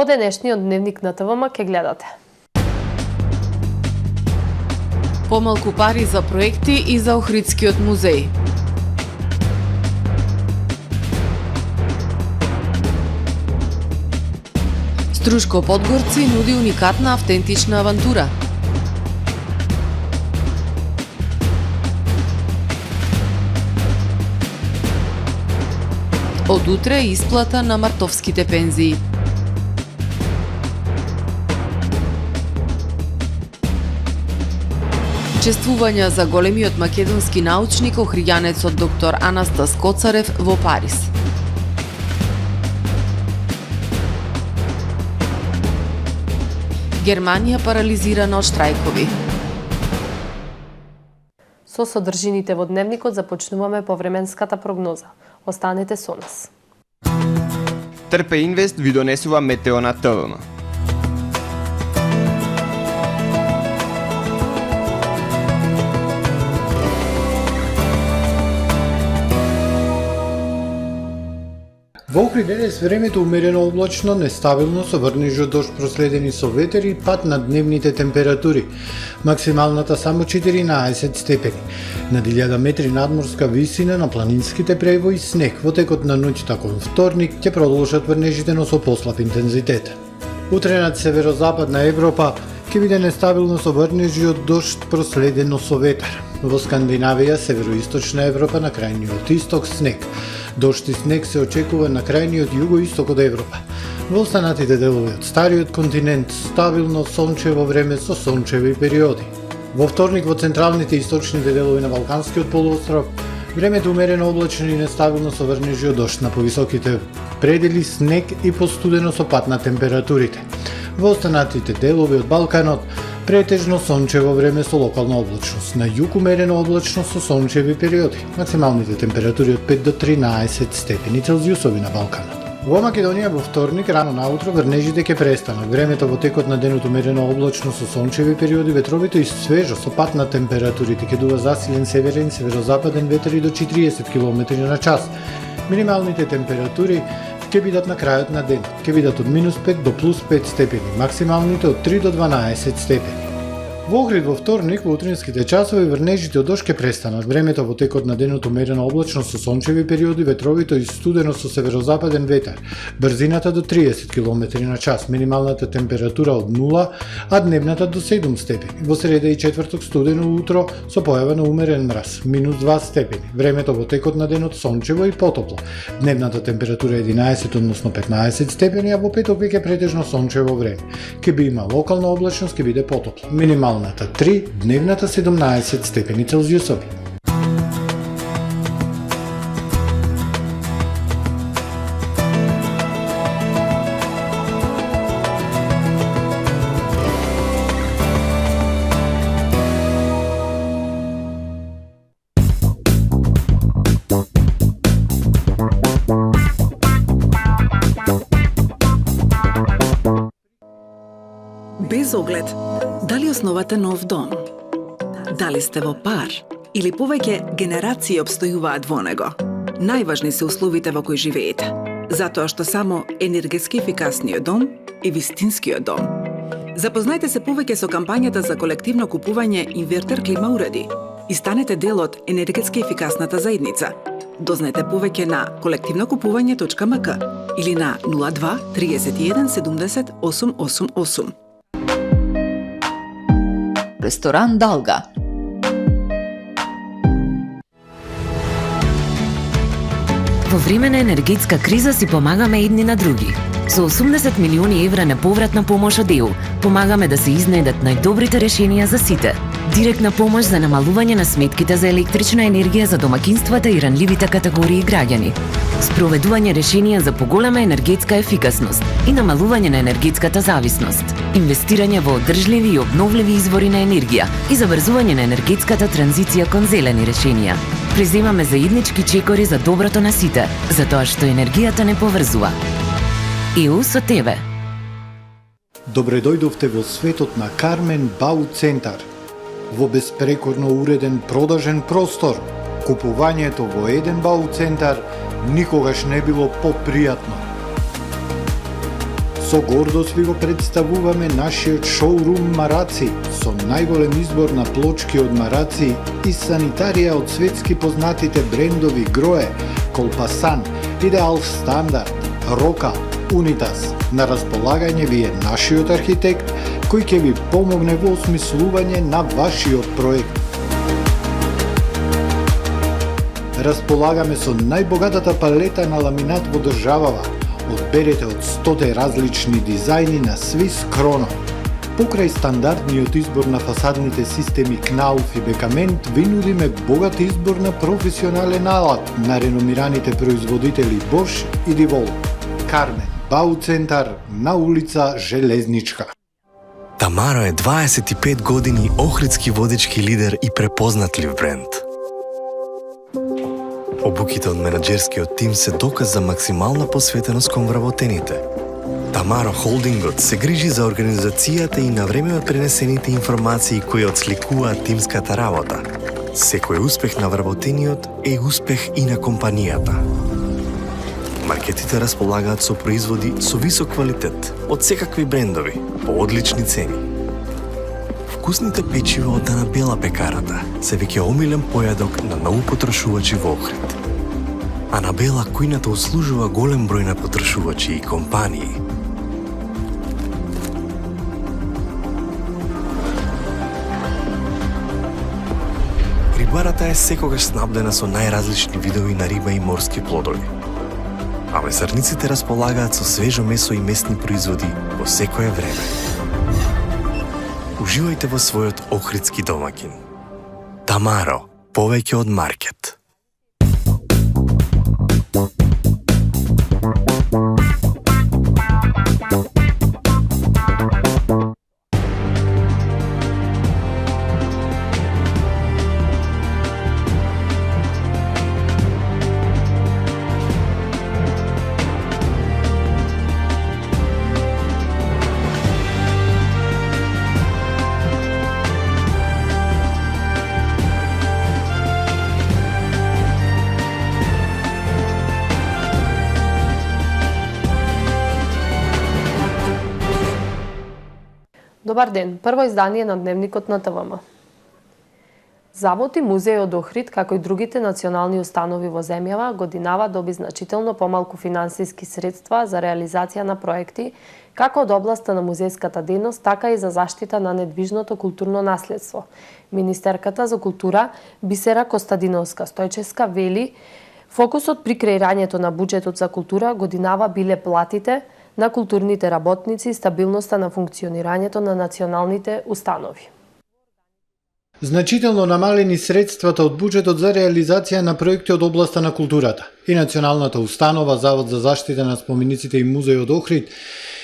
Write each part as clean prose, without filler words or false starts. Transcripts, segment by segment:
Во денешниот дневник на ТВМ ке гледате. Помалку пари за проекти и за Охридскиот музеј. Струшко Подгорци нуди уникатна автентична авантура. Од утре исплата на мартовските пензии. Чествувања за големиот македонски научник, охријанецот доктор Анастас Коцарев во Париз. Германија парализирана од штрајкови. Со содржините во дневникот започнуваме повременската прогноза. Останете со нас. Трпе Инвест ви донесува метео на ТВМ. Во Охрид денес времето умерено облачно, нестабилно со врнежи дожд проследени со ветер и пад на дневните температури. Максималната само 14 степени. Над 1000 метри надморска висина на планинските превои снег во текот на ноќта кон вторник ќе продолжат врнежите, но со послаб интензитет. Утре над северозападна Европа ќе биде нестабилно со врнежи од дожд проследено со ветер. Во Скандинавија, североисточна Европа, на крајниот исток снег. Дожд и снег се очекува на крајниот југоисток од Европа. Во останатите делови од стариот континент стабилно сончево време со сончеви периоди. Во вторник во централните и источните делови на Балканскиот полуостров времето умерено облачно и нестабилно со врнежи од дожд, на повисоките предели снег и постудено со пад на температурите. Во останатите делови од Балканот претежно сончево време со локална облачност. На југ умерено облачно со сончеви периоди. Максималните температури од 5 до 13 степени Целзиусови на Балканот. Во Македонија во вторник рано наутро врнежите ќе престанат. Времето во текот на денот умерено облачно со сончеви периоди, ветровито и свежо со пад на температурите, ќе дува засилен северен северозападен ветер и до 40 км на час. Минималните температури ќе бидат на крајот на денот. Ќе бидат од -5 до +5 степени, максималните од 3 до 12 степени. Во Охрид во вторник во утринските часови врнежите од дожд ќе престанат. Времето во текот на денот умерено облачно со сончеви периоди, ветровито и студено со северозападен ветер. Брзината до 30 км на час, минималната температура од 0, а дневната до 7 степени. Во среда и четврток студено утро со појава на умерен мраз, -2 степени. Времето во текот на денот сончево и потопло. Дневната температура 11 односно 15 степени, а во петок веќе претежно сончево време. Ќе би има локална облачност, ќе биде потопло. Минималната 3, дневната 17 степени Целзиусови. Без оглед, дали основате нов дом? Дали сте во пар? Или повеќе генерации обстојуваат во него? Најважни се условите во кои живеете, затоа што само енергетски ефикасниот дом е вистинскиот дом. Запознајте се повеќе со кампањата за колективно купување инвертер клима уреди и станете дел од енергетски ефикасната заедница. Дознајте повеќе на колективнокупување.мк или на 02 31 70 888. Ресторан Далга. Во време на енергетска криза си помагаме едни на други. Со 80 милиони евра неповратна помош од ЕУ, помагаме да се изнајдат најдобрите решенија за сите. Директна помош за намалување на сметките за електрична енергија за домакинствата и ранливите категории граѓани. Спроведување решенија за поголема енергетска ефикасност и намалување на енергетската зависност. Инвестирање во одржливи и обновливи извори на енергија и забрзување на енергетската транзиција кон зелени решенија. Преземаме заеднички чекори за доброто на сите, затоа што енергијата не поврзува. ЕУ со тебе. Добре дојдовте во светот на Кармен Бау Центар. Во беспрекорно уреден продажен простор, купувањето во еден Бау Центар никогаш не било попријатно. Со гордост ви го представуваме нашиот шоурум Мараци, со најголем избор на плочки од Мараци и санитарија од светски познатите брендови Грое, Колпасан, Идеал Стандард, Рока, Унитас. На располагање ви е нашиот архитект, кој ќе ви помогне во осмислување на вашиот проект. Располагаме со најбогатата палета на ламинат во државава. Одберете од 100 различни дизајни на Swiss Chrono. Покрај стандардниот избор на фасадните системи Knauf и Бекамент, ви нудиме богат избор на професионален алат на реномираните производители Bosch и Divol. Кармен, Бау центар на улица Железничка. Тамаро е 25 години охридски водечки лидер и препознатлив бренд. Обуките од менаџерскиот тим се доказ за максимална посветеност кон вработените. Тамаро Холдингот се грижи за организацијата и на време пренесените информации кои отсликуваат тимската работа. Секој успех на вработениот е успех и на компанијата. Маркетите располагаат со производи со висок квалитет од секакви брендови по одлични цени. Вкусните печива од Анабела пекарата се веќе омилен појадок на многу потрошувачи во Охрид. Анабела кујната услужува голем број на потрошувачи и компании. Рибарата е секогаш снабдена со најразлични видови на риба и морски плодови. А месарниците располагаат со свежо месо и месни производи во секое време. Уживајте во својот охридски домаќин. Тамаро, повеќе од маркет. Добар ден, прво издание на Дневникот на ТВМ. Завод и музеј од Охрид, како и другите национални установи во земјава, годинава доби значително помалку финансиски средства за реализација на проекти, како од областа на музејската дејност, така и за заштита на недвижното културно наследство. Министерката за култура Бисера Костадиновска Стојчевска вели, фокусот при креирањето на буџетот за култура годинава биле платите на културните работници и стабилноста на функционирањето на националните установи. Значително намалени средствата од буџетот за реализација на проекти од областа на културата и Националната установа Завод за заштита на спомениците и музеј од Охрид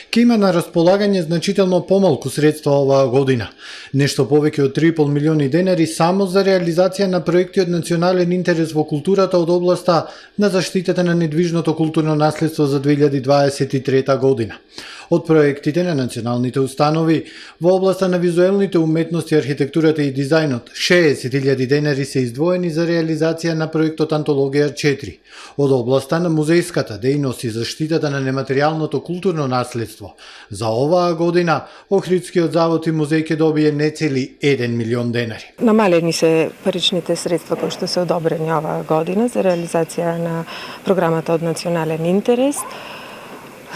ќе има на располагање значително помалку средства оваа година, нешто повеќе од 3,5 милиони денари само за реализација на проекти од национален интерес во културата од областа на заштитата на недвижното културно наследство за 2023 година. Од проектите на националните установи во областа на визуелните уметности, архитектурата и дизајнот, 60.000 денари се издвоени за реализација на проектот Антологија 4. Од областа на музејската дејност и заштитата на нематеријалното културно наследство, за оваа година Охридскиот завод и музеј ќе добие нецели 1 милион денари. Намалени се паричните средства кои што се одобрени оваа година за реализација на програмата од национален интерес.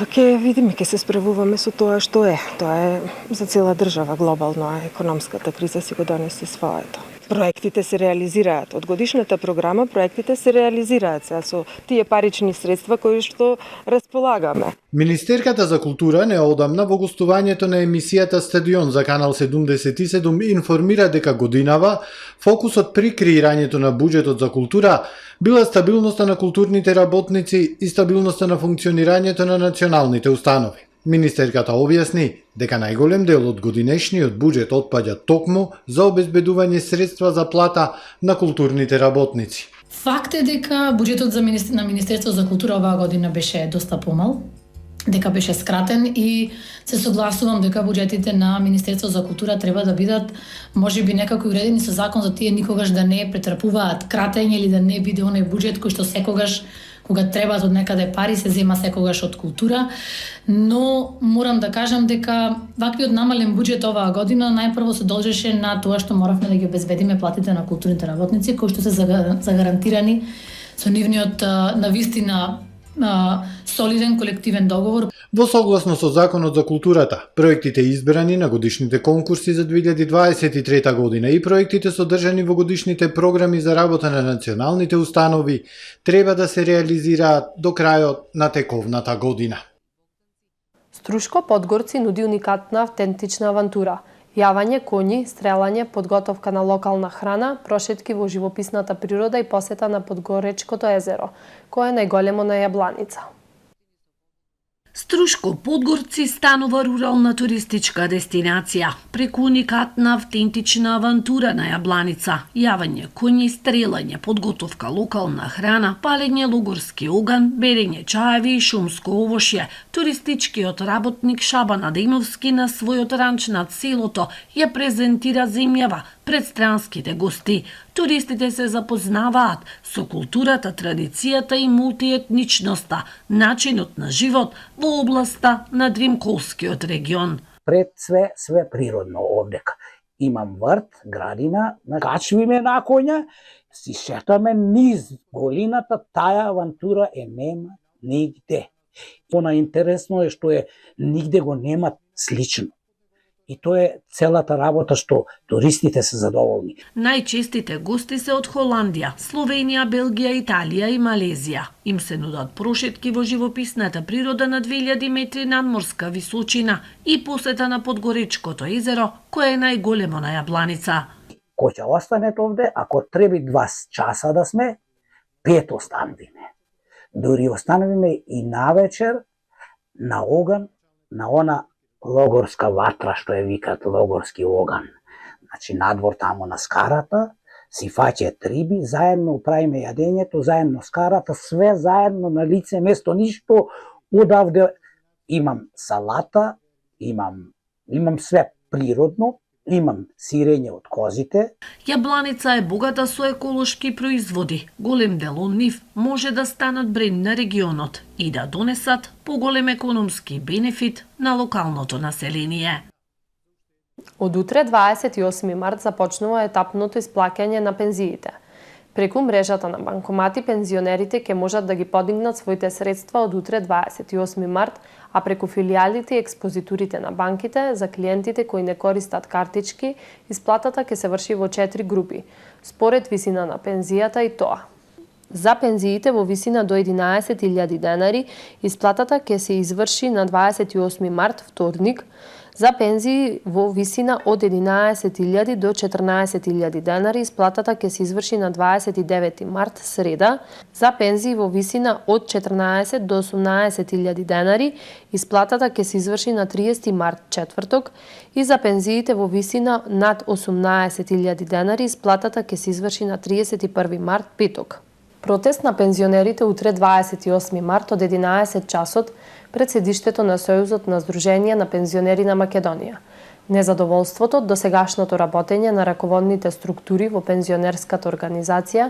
Ке видиме, ке се справуваме со тоа што е. Тоа е за цела држава глобално, а економската криза си го донесе своето. Проектите се реализираат. Од годишната програма проектите се реализираат со тие парични средства кои што располагаме. Министерката за култура неодамна во гостувањето на емисијата Стадион за Канал 77 информира дека годинава фокусот при креирањето на буџетот за култура била стабилноста на културните работници и стабилноста на функционирањето на националните установи. Министерката објасни дека најголем дел од годинешниот буџет отпаѓа токму за обезбедување средства за плата на културните работници. Факт е дека буџетот на Министерство за култура оваа година беше доста помал, дека беше скратен и се согласувам дека буџетите на Министерство за култура треба да бидат можеби некако уредени со закон за тие никогаш да не претрпуваат кратење или да не биде оној буџет кој што секогаш кога требаат од некаде пари, се зема секогаш од култура, но морам да кажам дека ваквиот намален буџет оваа година најпрво се должеше на тоа што моравме да ги обезбедиме платите на културните работници, кои што се загарантирани со нивниот навистина солиден колективен договор. Во согласно со Законот за културата, проектите избрани на годишните конкурси за 2023 година и проектите содржани во годишните програми за работа на националните установи треба да се реализираат до крајот на тековната година. Струшко Подгорци нуди уникатна автентична авантура. Јавање, коњи, стрелање, подготовка на локална храна, прошетки во живописната природа и посета на Подгоречкото езеро, кое е најголемо на Јабланица. Струшко Подгорци станува рурална туристичка дестинација, преку уникатна автентична авантура на Јабланица, јавање, коњи, стрелање, подготовка локална храна, палење логорски оган, берење чаеви и шумско овошје. Туристичкиот работник Шабан Адемовски на својот ранч над селото ја презентира земјава пред странските гости. Туристите се запознаваат со културата, традицијата и мултиетничноста, начинот на живот во областа на Дримковскиот регион. Пред све природно овдека. Имам врт, градина, качвиме на коња, си шетаме низ голината, таа авантура нема нигде. Она интересно е што нигде го нема слично. И тоа е целата работа што туристите се задоволни. Најчестите гости се од Холандија, Словенија, Белгија, Италија и Малезија. Им се нудат прошетки во живописната природа на 2000 метри надморска височина и посета на Подгоречкото езеро, кое е најголемо на Јабланица. Кој ќе останете овде, ако треби 2 часа да сме, 5 останувиме. Дури останувиме и навечер на оган, на она логорска ватра, што ја викат логорски оган. Значи, надвор тамо на скарата, си фаќат риби, заедно правиме јадењето, заедно скарата, све заедно на лице место, ништо одавде. Имам салата, имам све природно, имам сирење од козите. Јабланица е богата со еколошки производи. Голем дел од нив може да станат бренд на регионот и да донесат поголем економски бенефит на локалното население. Од утре, 28 март, започнува етапното исплаќање на пензиите. Преку мрежата на банкомати, пензионерите ќе можат да ги подигнат своите средства од утре, 28 март, а преку филијалите и експозитурите на банките, за клиентите кои не користат картички, исплатата ќе се врши во 4 групи, според висина на пензијата и тоа. За пензиите во висина до 11.000 денари, исплатата ќе се изврши на 28 март, вторник. За пензии во висина од 11.000 до 14.000 денари, исплатата ќе се изврши на 29 март, среда. За пензии во висина од 14 до 18.000 денари, исплатата ќе се изврши на 30 март, четврток. И за пензиите во висина над 18.000 денари, исплатата ќе се изврши на 31 март, петок. Протест на пензионерите утре, 28 март, од 11 часот пред седиштето на Сојузот на Сдруженија на пензионери на Македонија. Незадоволството од досегашното работење на раководните структури во пензионерската организација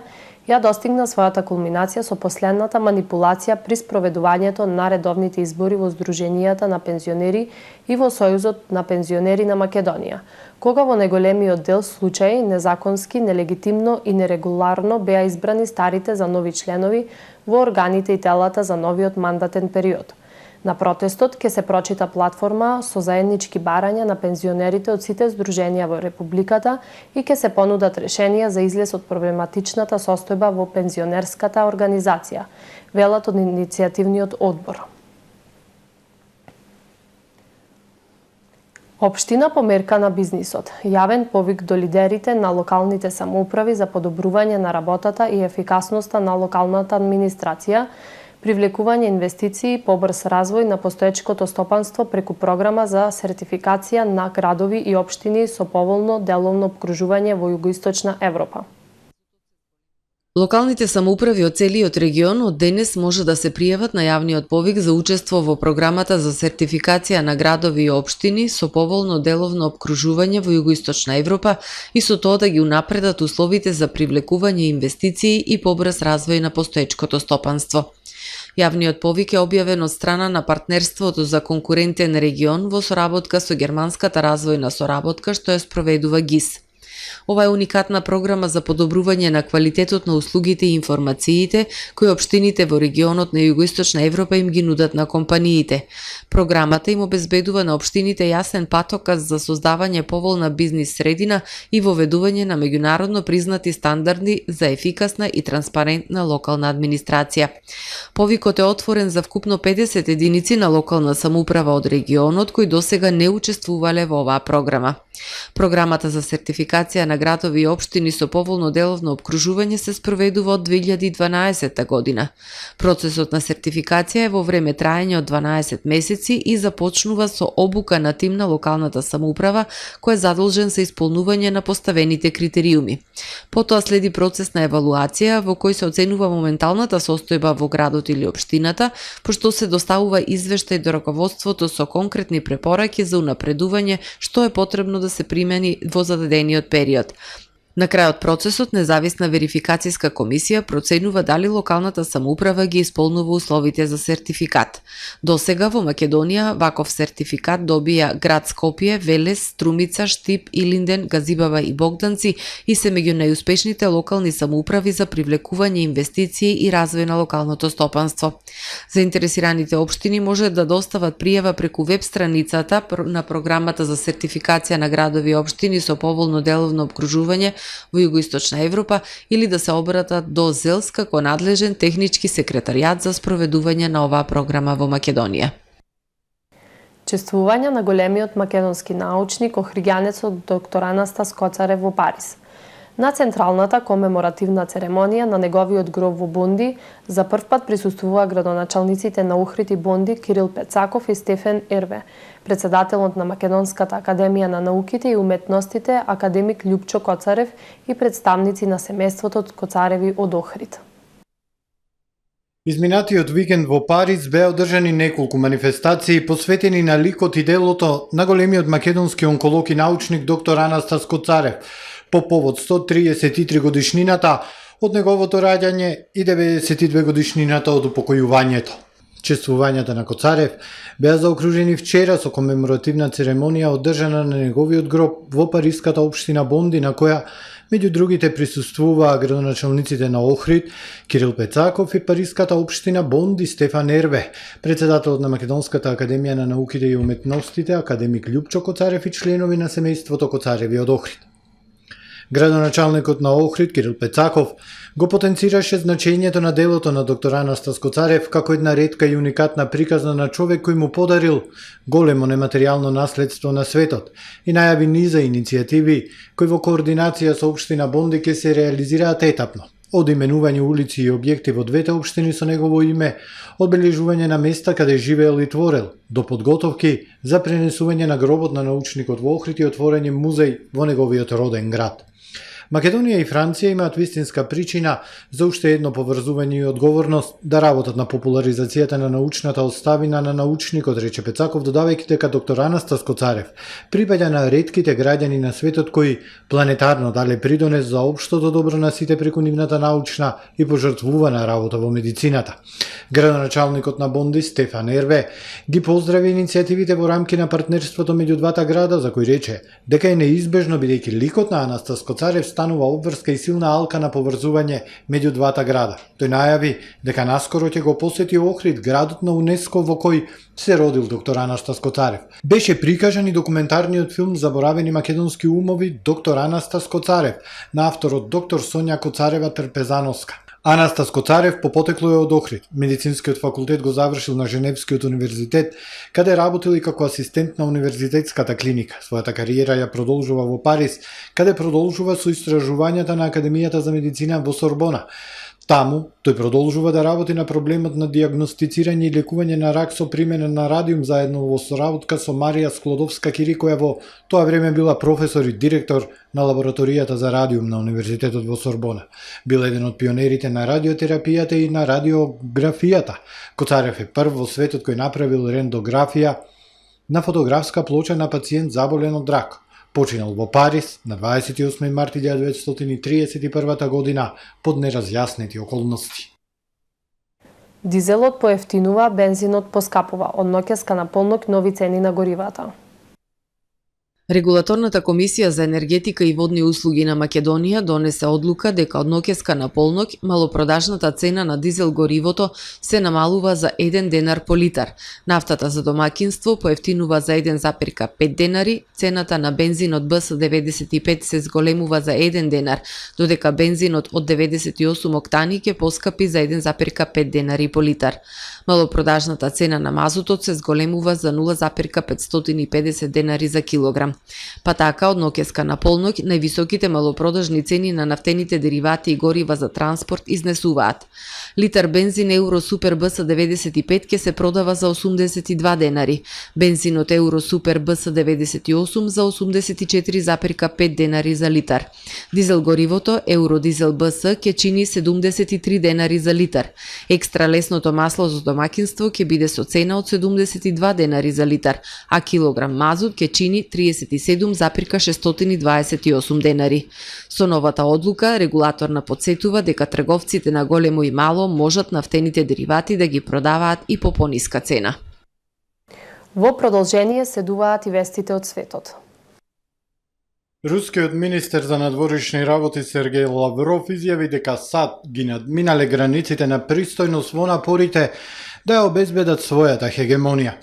ја достигна својата кулминација со последната манипулација при спроведувањето на редовните избори во Сдруженијата на пензионери и во Сојузот на пензионери на Македонија, кога во најголемиот дел случаи незаконски, нелегитимно и нерегуларно беа избрани старите за нови членови во органите и телата за новиот мандатен период. На протестот ќе се прочита платформа со заеднички барања на пензионерите од сите здруженија во Републиката и ќе се понудат решенија за излез од проблематичната состојба во пензионерската организација, велат од иницијативниот одбор. Општина померка на бизнисот. Јавен повик до лидерите на локалните самоуправи за подобрување на работата и ефикасноста на локалната администрација, привлекување инвестиции и побрз развој на постоечкото стопанство преку програма за сертификација на градови и општини со поволно деловно обкружување во југоисточна Европа. Локалните самоуправи од целиот регион од денес може да се пријават на јавниот повик за учество во програмата за сертификација на градови и општини со поволно деловно опкружување во Југоисточна Европа и со тоа да ги унапредат условите за привлекување инвестиции и побрз развој на постоечкото стопанство. Јавниот повик е објавен од страна на партнерството за конкурентен регион во соработка со германската развојна соработка што ја спроведува ГИС. Ова е уникатна програма за подобрување на квалитетот на услугите и информациите кои општините во регионот на Југоисточна Европа им ги нудат на компаниите. Програмата им обезбедува на општините јасен патоказ за создавање поволна бизнис средина и воведување на меѓународно признати стандарди за ефикасна и транспарентна локална администрација. Повикот е отворен за вкупно 50 единици на локална самоуправа од регионот кои досега не учествувале во оваа програма. Програмата за сертификација на градови и општини со поволно деловно опкружување се спроведува од 2012 година. Процесот на сертификација е во време траење од 12 месеци и започнува со обука на тим на локалната самоуправа кој е задолжен за исполнување на поставените критериуми. Потоа следи процес на евалуација во кој се оценува моменталната состојба во градот или општината, пошто се доставува извештај до раководството со конкретни препораки за унапредување што е потребно да се примени во зададениот период. На крајот процесот, независна верификацијска комисија проценува дали локалната самоуправа ги исполнува условите за сертификат. Досега во Македонија ваков сертификат добија град Скопје, Велес, Струмица, Штип, Илинден, Газибава и Богданци и се меѓу најуспешните локални самоуправи за привлекување инвестиции и развој на локалното стопанство. Заинтересираните општини може да достават пријава преку веб страницата на програмата за сертификација на градови и општини со поволно деловно опкружување во Југоисточна Европа или да се обратат до ЗЕЛС како надлежен технички секретаријат за спроведување на оваа програма во Македонија. Чествување на големиот македонски научник, охриѓанецот доктор Анастас Коцарев во Париз. На централната комеморативна церемонија на неговиот гроб во Бонди за прв пат присуствуваа градоначалниците на Охрид и Бонди Кирил Пецаков и Стефан Ерве, председателот на Македонската академија на науките и уметностите академик Љупчо Коцарев и представници на семејството Коцареви од Охрид. Изминатиот викенд во Париз беа одржани неколку манифестации посветени на ликот и делото на големиот македонски онколог и научник доктор Анастас Коцарев, по повод 133 годишнината од неговото раѓање и 92 годишнината од упокојувањето. Чествувањата на Коцарев беа заокружени вчера со комеморативна церемонија одржана на неговиот гроб во париската општина Бонди, на која меѓу другите присуствуваа градоначалниците на Охрид Кирил Пецаков и париската општина Бонди Стефан Ерве, председателот на Македонската академија на науките и уметностите академик Љупчо Коцарев и членови на семејството Коцареви од Охрид. Градоначалникот на Охрид Кирил Пецаков го потенцираше значењето на делото на доктор Анастас Коцарев како една ретка и уникатна приказна на човек кој му подарил големо нематеријално наследство на светот и најави низа иницијативи кои во координација со општина Бонди ќе се реализираат етапно, од именување улици и објекти во двете општини со негово име, одбележување на места каде живеел и творел, до подготовки за пренесување на гробот на научникот во Охрид и отворање музеј во неговиот роден град. Македонија и Франција имаат вистинска причина за уште едно поврзување и одговорност да работат на популаризацијата на научната оставина на научникот, рече Пецаков, додавајќи дека доктор Анастас Коцарев припаѓа на ретките граѓани на светот кои планетарно дале придонес за општото добро на сите преку нивната научна и пожртвувана работа во медицината. Градоначалникот на Бонди Стефан Ерве ги поздрави иницијативите во рамки на партнерството меѓу двата града, за кој рече дека е неизбежно бидејќи ликот на Анастас Коцарев станува обврска и силна алка на поврзување меѓу двата града. Тој најави дека наскоро ќе го посети Охрид, градот на УНЕСКО во кој се родил доктор Анастас Коцарев. Беше прикажан и документарниот филм Заборавени македонски умови доктор Анастас Коцарев на авторот доктор Сонја Коцарева Трпезановска. Анастас Коцарев по потекло е од Охрид. Медицинскиот факултет го завршил на Женевскиот универзитет, каде работил и како асистент на универзитетската клиника. Својата кариера ја продолжува во Париз, каде продолжува со истражувањата на Академијата за медицина во Сорбона. Таму, тој продолжува да работи на проблемот на дијагностицирање и лекување на рак со примена на радиум заедно во соработка со Марија Склодовска-Кири, која во тоа време била професор и директор на лабораторијата за радиум на Универзитетот во Сорбона. Бил еден од пионерите на радиотерапијата и на радиографијата. Коцарев е прв во светот кој направил рентгенографија на фотографска плоча на пациент заболен од рак. Починал во Париз на 28 март 1931 година под неразјаснети околности. Дизелот поевтинува, бензинот поскапува. Од ноќеска на полнок нови цени на горивата. Регулаторната комисија за енергетика и водни услуги на Македонија донесе одлука дека од ноќеска на полнок малопродажната цена на дизел горивото се намалува за 1 денар по литар. Нафтата за домакинство поевтинува за 1,5 денари, цената на бензинот БС-95 се зголемува за 1 денар, додека бензинот од 98 октани ќе поскапи за 1,5 денари по литар. Малопродажната цена на мазутот се зголемува за 0,550 денари за килограм. Па така, од ноќеска на полнок, највисоките малопродажни цени на нафтените деривати и горива за транспорт изнесуваат. Литар бензин Евро Супер БС-95 ќе се продава за 82 денари, бензинот Евро Супер БС-98 за 84,5 денари за литар. Дизел горивото Евро Дизел БС ќе чини 73 денари за литар. Екстра лесното масло за домакинство ќе биде со цена од 72 денари за литар, а килограм мазут ќе чини 37,628 денари. Со новата одлука, регулаторна подсетува дека трговците на големо и мало можат нафтените деривати да ги продаваат и по пониска цена. Во продолжение следуваат и вестите од светот. Рускиот министер за надворешни работи Сергеј Лавров изјави дека САД ги надминале границите на пристојност во напорите да ја обезбедат својата хегемонија.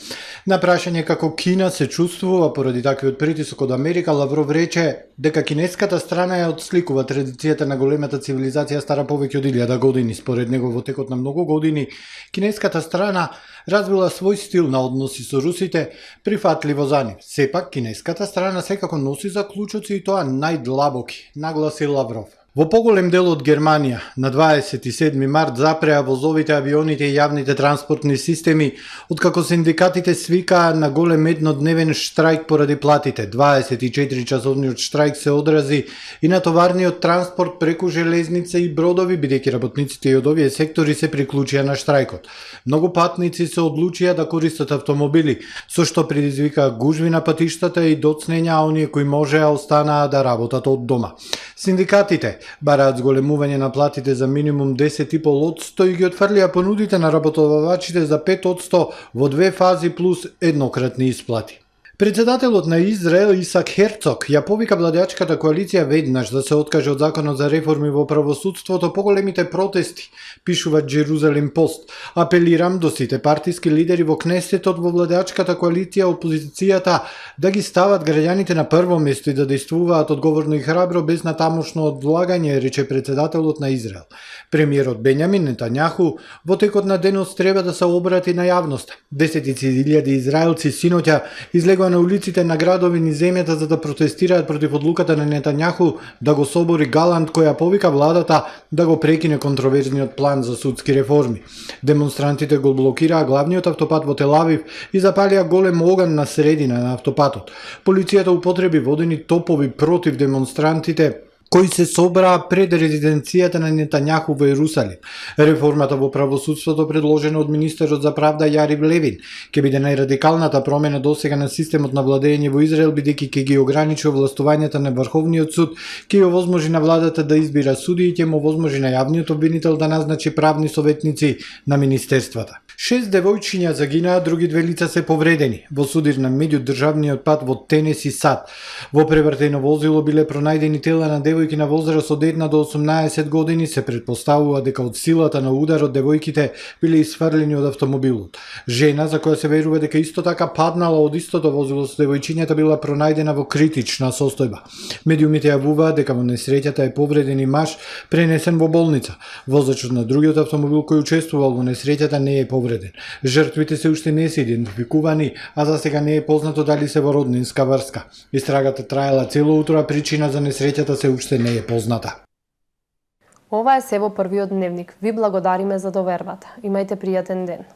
На прашање како Кина се чувствува поради таквиот притисок од Америка, Лавров рече дека кинеската страна ја отсликува традицијата на големата цивилизација стара повеќе од 1000 години. Според него, во текот на многу години, кинеската страна развила свој стил на односи со русите, прифатливо за нив. Сепак, кинеската страна секако носи заклучоци и тоа најдлабоки, нагласи Лавров. Во поголем дел од Германија, на 27 март запреа возовите, авионите и јавните транспортни системи, откако синдикатите свикаа на голем еднодневен штрајк поради платите. 24-часовниот штрајк се одрази и на товарниот транспорт преку железница и бродови, бидејќи работниците и од овие сектори се приклучија на штрајкот. Многу патници се одлучија да користат автомобили, со што предизвика гужви на патиштата и доцнења, а оние кои можеа останаа да работат од дома. Синдикатите бараат зголемување на платите за минимум 10,5% и ги отфрлија понудите на работодавачите за 5% во 2 фази плюс еднократни исплати. Председателот на Израел Исак Херцог ја повика владеачката коалиција веднаш да се откаже од законот за реформи во правосудството по големите протести, пишува Джерузалем Пост. Апелирам до сите партиски лидери во Кнесетот во владеачката коалиција опозицијата да ги стават граѓаните на прво место и да действуваат одговорно и храбро без натамошно одлагање, рече председателот на Израел. Премиерот Бењамин Нетањаху во текот на денот треба да се обрати на јавноста. Десетици илјади израелци синоќа излегоа на улиците на градови низ земјата за да протестираат против одлуката на Нетањаху да го собори Галант, која повика владата да го прекине контроверзниот план за судски реформи. Демонстрантите го блокираа главниот автопат во Тел-Авив и запалија голем оган на средина на автопатот. Полицијата употреби водени топови против демонстрантите кои се собраа пред резиденцијата на Нетањаху во Ерусалим. Реформата во правосудството предложена од министерот за правда Јарив Левин ќе биде најрадикалната промена досега на системот на владење во Израел, бидејќи ќе ги ограничи овластувањата на Врховниот суд, ќе ја овозможи на владата да избира суди и ќе му овозможи на јавниот обвинител да назначи правни советници на министерствата. 6 девојчиња загинаа, други 2 лица се повредени во судир на меѓудржавниот пат во Тенеси САД. Во превртено возило биле пронајдени тела на девојки на возраст од 1 до 18 години. Се претпоставува дека од силата на ударот девојките биле исфрлени од автомобилот. Жена, за која се верува дека исто така паднала од истото возило со девојчињата, била пронајдена во критична состојба. Медиумите јавуваат дека во несреќата е повреден и маж пренесен во болница. Возачот на другиот автомобил кој учествувал во несреќата не е повреден. Жртвите се уште не се идентификувани, а за сега не е познато дали се во роднинска врска. Истрагата траела цело утро, а причина за несреќата се уште не е позната. Ова е се во првиот дневник. Ви благодариме за довербата. Имајте пријатен ден.